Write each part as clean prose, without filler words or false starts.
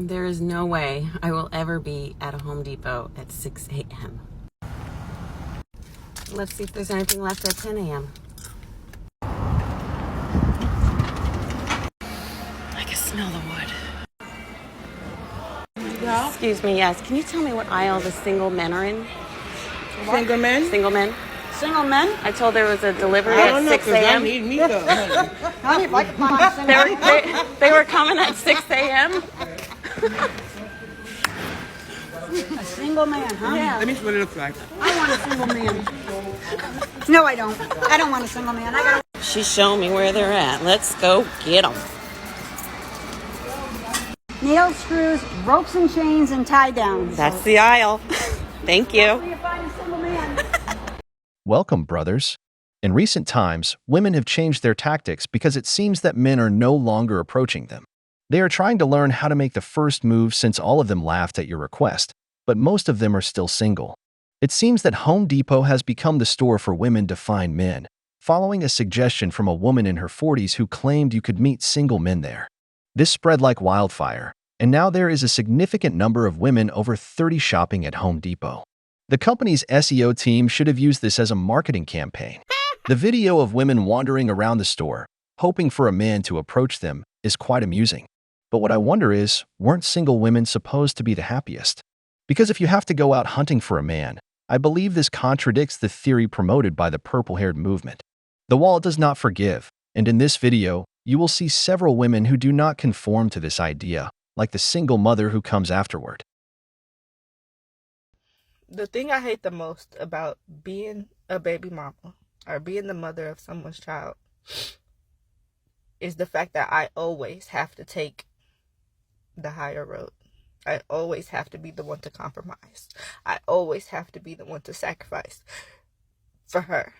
There is no way I will ever be at a Home Depot at 6 a.m. Let's see if there's anything left at 10 a.m. I can smell the wood. Yeah. Excuse me, yes. Can you tell me what aisle the single men are in? Single men? Single men? Single men? I told there was a delivery I at don't know, 6 because I a.m. need me though, honey. Honey, if I could find a single They were coming at 6 a.m. A single man, huh? Yeah. Let me see what it looks like. I want a single man. No, I don't. I don't want a single man. I got She's showing me where they're at. Let's go get them. nails, screws, ropes and chains, and tie downs. That's the aisle. Thank you. Hopefully you find a single man. Welcome, brothers. In recent times, women have changed their tactics because it seems that men are no longer approaching them. They are trying to learn how to make the first move since all of them laughed at your request, but most of them are still single. It seems that Home Depot has become the store for women to find men, following a suggestion from a woman in her 40s who claimed you could meet single men there. This spread like wildfire, and now there is a significant number of women over 30 shopping at Home Depot. The company's SEO team should have used this as a marketing campaign. The video of women wandering around the store, hoping for a man to approach them, is quite amusing. But what I wonder is, weren't single women supposed to be the happiest? Because if you have to go out hunting for a man, I believe this contradicts the theory promoted by the purple-haired movement. The wall does not forgive, and in this video, you will see several women who do not conform to this idea, like the single mother who comes afterward. The thing I hate the most about being a baby mama or being the mother of someone's child is the fact that I always have to take the higher road. I always have to be the one to compromise. I always have to be the one to sacrifice for her.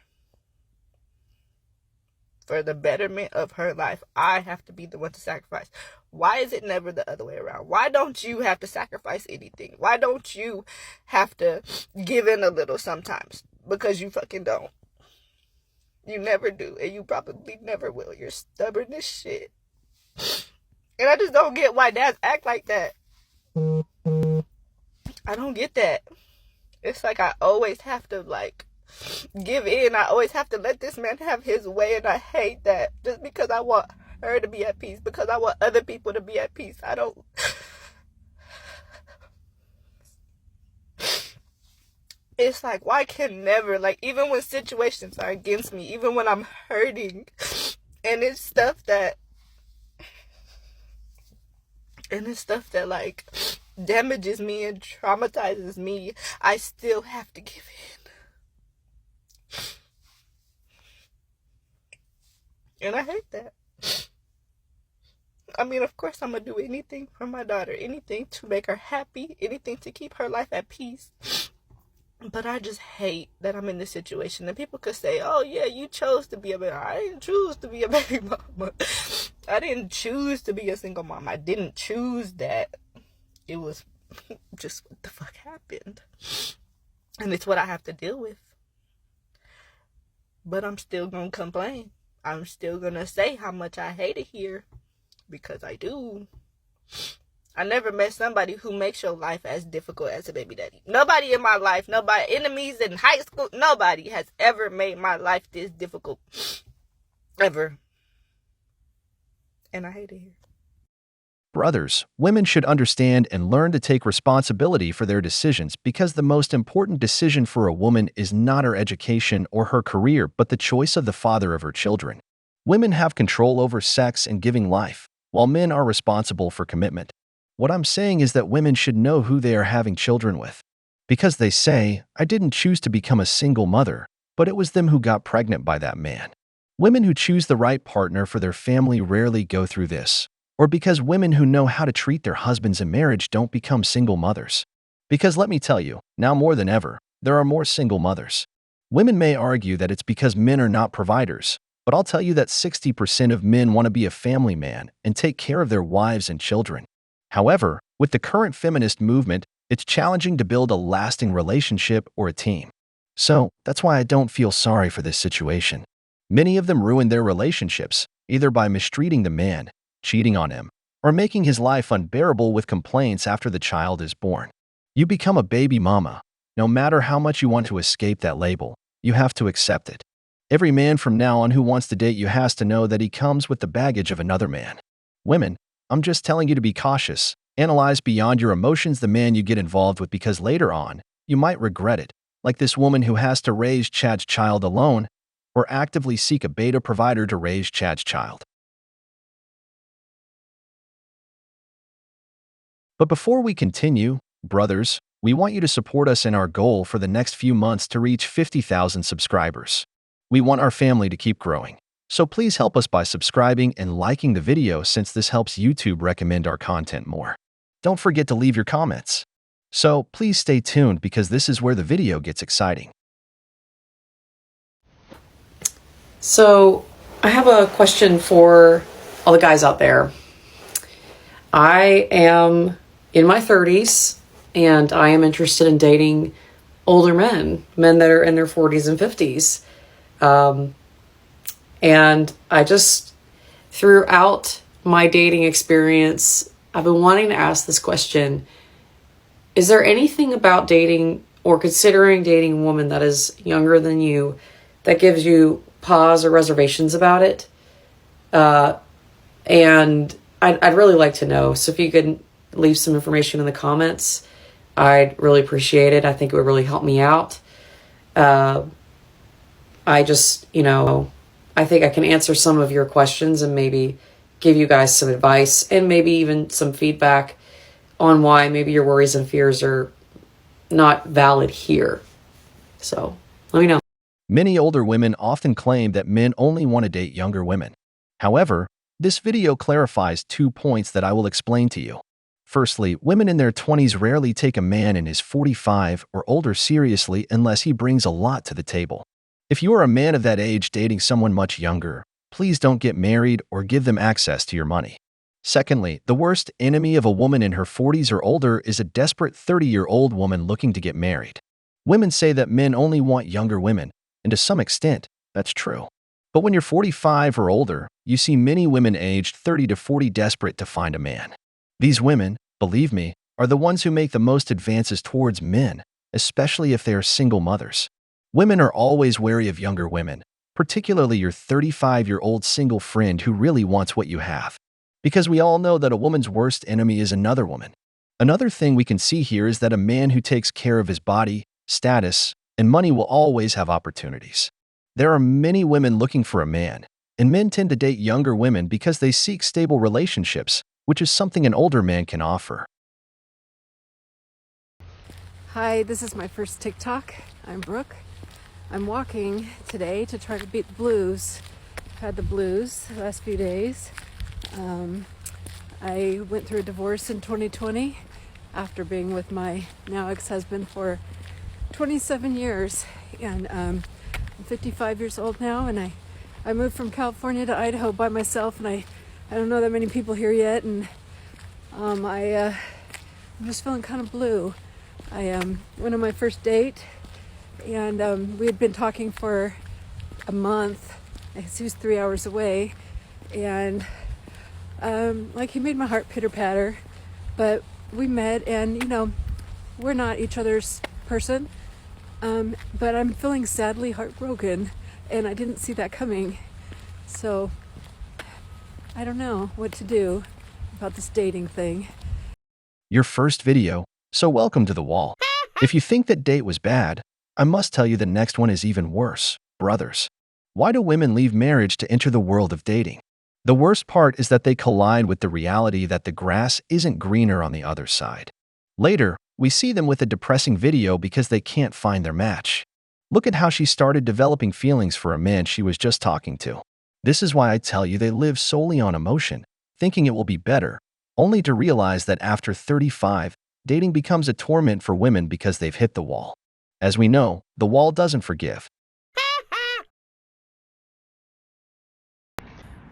For the betterment of her life, I have to be the one to sacrifice. Why is it never the other way around? Why don't you have to sacrifice anything? Why don't you have to give in a little sometimes? Because you fucking don't. You never do, and you probably never will. You're stubborn as shit. And I just don't get why dads act like that. I don't get that. It's like I always have to, give in. I always have to let this man have his way, and I hate that. Just because I want her to be at peace, because I want other people to be at peace. I don't... It's like, why can never, even when situations are against me, even when I'm hurting, and it's stuff that, damages me and traumatizes me, I still have to give in. And I hate that. I mean, of course, I'm going to do anything for my daughter, anything to make her happy, anything to keep her life at peace. But I just hate that I'm in this situation. And people could say, oh, yeah, you chose to be a baby. I didn't choose to be a baby mama. I didn't choose to be a single mom. I didn't choose that. It was just what the fuck happened. And it's what I have to deal with. But I'm still going to complain. I'm still going to say how much I hate it here. Because I do. I never met somebody who makes your life as difficult as a baby daddy. Nobody in my life, nobody, enemies in high school, nobody has ever made my life this difficult. Ever. And I hate it here. Brothers, women should understand and learn to take responsibility for their decisions because the most important decision for a woman is not her education or her career, but the choice of the father of her children. Women have control over sex and giving life, while men are responsible for commitment. What I'm saying is that women should know who they are having children with. Because they say, I didn't choose to become a single mother, but it was them who got pregnant by that man. Women who choose the right partner for their family rarely go through this. Or because women who know how to treat their husbands in marriage don't become single mothers. Because let me tell you, now more than ever, there are more single mothers. Women may argue that it's because men are not providers, but I'll tell you that 60% of men want to be a family man and take care of their wives and children. However, with the current feminist movement, it's challenging to build a lasting relationship or a team. So, that's why I don't feel sorry for this situation. Many of them ruin their relationships, either by mistreating the man, cheating on him, or making his life unbearable with complaints after the child is born. You become a baby mama. No matter how much you want to escape that label, you have to accept it. Every man from now on who wants to date you has to know that he comes with the baggage of another man. Women, I'm just telling you to be cautious. Analyze beyond your emotions the man you get involved with, because later on, you might regret it, like this woman who has to raise Chad's child alone or actively seek a beta provider to raise Chad's child. But before we continue, brothers, we want you to support us in our goal for the next few months to reach 50,000 subscribers. We want our family to keep growing, so please help us by subscribing and liking the video, since this helps YouTube recommend our content more. Don't forget to leave your comments. So please stay tuned, because this is where the video gets exciting. So I have a question for all the guys out there. I am in my 30s and I am interested in dating older men that are in their 40s and 50s. And I just, throughout my dating experience, I've been wanting to ask this question. Is there anything about dating or considering dating a woman that is younger than you that gives you pause or reservations about it? And I'd really like to know. So if you could leave some information in the comments, I'd really appreciate it. I think it would really help me out. I just, I think I can answer some of your questions and maybe give you guys some advice and maybe even some feedback on why maybe your worries and fears are not valid here. So let me know. Many older women often claim that men only want to date younger women. However, this video clarifies 2 points that I will explain to you. Firstly, women in their 20s rarely take a man in his 45 or older seriously unless he brings a lot to the table. If you are a man of that age dating someone much younger, please don't get married or give them access to your money. Secondly, the worst enemy of a woman in her 40s or older is a desperate 30-year-old woman looking to get married. Women say that men only want younger women, and to some extent, that's true. But when you're 45 or older, you see many women aged 30 to 40 desperate to find a man. These women, believe me, are the ones who make the most advances towards men, especially if they are single mothers. Women are always wary of younger women, particularly your 35-year-old single friend who really wants what you have. Because we all know that a woman's worst enemy is another woman. Another thing we can see here is that a man who takes care of his body, status, and money will always have opportunities. There are many women looking for a man, and men tend to date younger women because they seek stable relationships, which is something an older man can offer. Hi, this is my first TikTok. I'm Brooke. I'm walking today to try to beat the blues. I've had the blues the last few days. I went through a divorce in 2020 after being with my now ex-husband for 27 years. And I'm 55 years old now, and I moved from California to Idaho by myself, and I don't know that many people here yet, and I'm just feeling kind of blue. I went on my first date, and we had been talking for a month. He was 3 hours away, and he made my heart pitter patter. But we met, and we're not each other's person. But I'm feeling sadly heartbroken, and I didn't see that coming. So I don't know what to do about this dating thing. Your first video, so welcome to the wall. If you think that date was bad, I must tell you the next one is even worse, brothers. Why do women leave marriage to enter the world of dating? The worst part is that they collide with the reality that the grass isn't greener on the other side. Later, we see them with a depressing video because they can't find their match. Look at how she started developing feelings for a man she was just talking to. This is why I tell you they live solely on emotion, thinking it will be better, only to realize that after 35, dating becomes a torment for women because they've hit the wall. As we know, the wall doesn't forgive.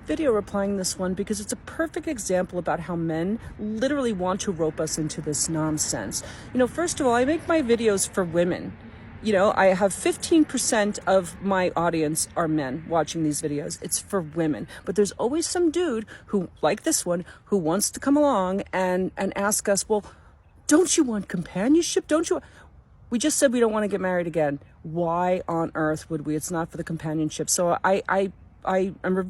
Video replying this one because it's a perfect example about how men literally want to rope us into this nonsense. First of all, I make my videos for women. You know, I have 15% of my audience are men watching these videos. It's for women. But there's always some dude who, like this one, who wants to come along and ask us, well, don't you want companionship? Don't you? We just said we don't want to get married again. Why on earth would we? It's not for the companionship. So I'm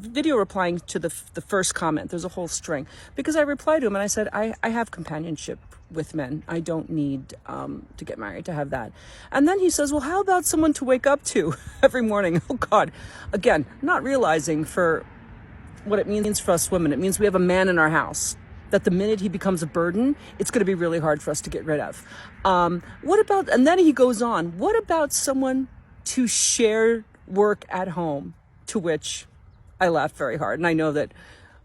video replying to the first comment. There's a whole string because I replied to him and I said, I have companionship with men. I don't need to get married to have that. And then he says, well, how about someone to wake up to every morning? Oh God, again, not realizing for what it means for us women. It means we have a man in our house that the minute he becomes a burden, it's going to be really hard for us to get rid of. What about, and then he goes on, what about someone to share work at home? To which I laughed very hard. And I know that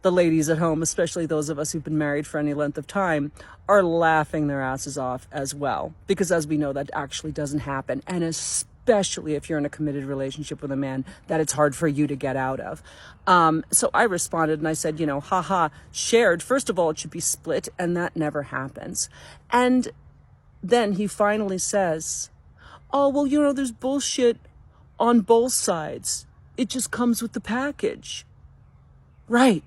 the ladies at home, especially those of us who've been married for any length of time, are laughing their asses off as well. Because as we know, that actually doesn't happen. And especially if you're in a committed relationship with a man that it's hard for you to get out of. So I responded and I said, you know, haha, shared. First of all, it should be split. And that never happens. And then he finally says, oh, well, you know, there's bullshit on both sides. It just comes with the package. Right.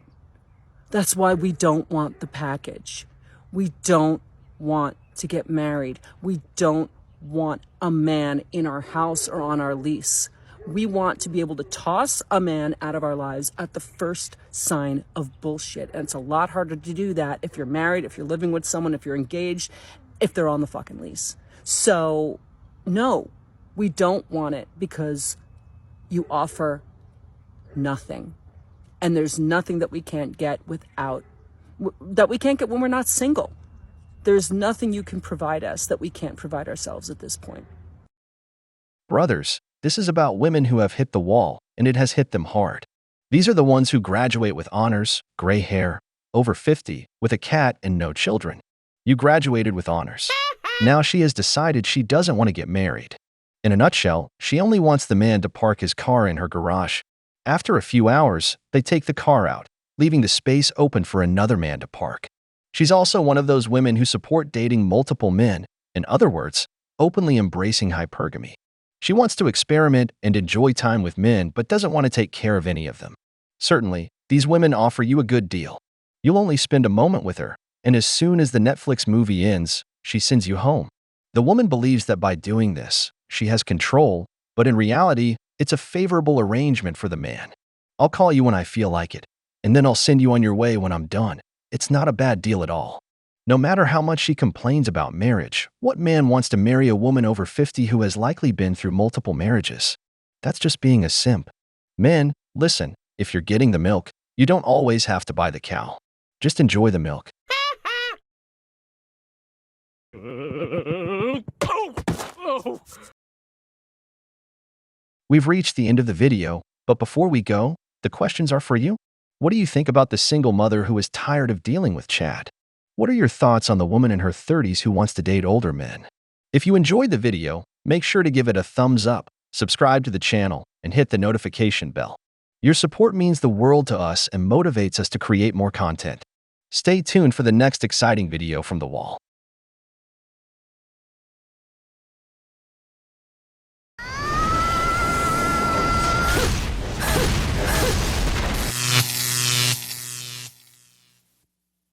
That's why we don't want the package. We don't want to get married. We don't want a man in our house or on our lease. We want to be able to toss a man out of our lives at the first sign of bullshit. And it's a lot harder to do that if you're married, if you're living with someone, if you're engaged, if they're on the fucking lease. So, no, we don't want it because you offer nothing. And there's nothing that we can't get that we can't get when we're not single. There's nothing you can provide us that we can't provide ourselves at this point. Brothers, this is about women who have hit the wall, and it has hit them hard. These are the ones who graduate with honors, gray hair, over 50, with a cat and no children. You graduated with honors. Now she has decided she doesn't want to get married. In a nutshell, she only wants the man to park his car in her garage. After a few hours, they take the car out, leaving the space open for another man to park. She's also one of those women who support dating multiple men, in other words, openly embracing hypergamy. She wants to experiment and enjoy time with men but doesn't want to take care of any of them. Certainly, these women offer you a good deal. You'll only spend a moment with her, and as soon as the Netflix movie ends, she sends you home. The woman believes that by doing this, she has control, but in reality, it's a favorable arrangement for the man. I'll call you when I feel like it, and then I'll send you on your way when I'm done. It's not a bad deal at all. No matter how much she complains about marriage, what man wants to marry a woman over 50 who has likely been through multiple marriages? That's just being a simp. Men, listen, if you're getting the milk, you don't always have to buy the cow. Just enjoy the milk. We've reached the end of the video, but before we go, the questions are for you. What do you think about the single mother who is tired of dealing with Chad? What are your thoughts on the woman in her 30s who wants to date older men? If you enjoyed the video, make sure to give it a thumbs up, subscribe to the channel, and hit the notification bell. Your support means the world to us and motivates us to create more content. Stay tuned for the next exciting video from The Wall.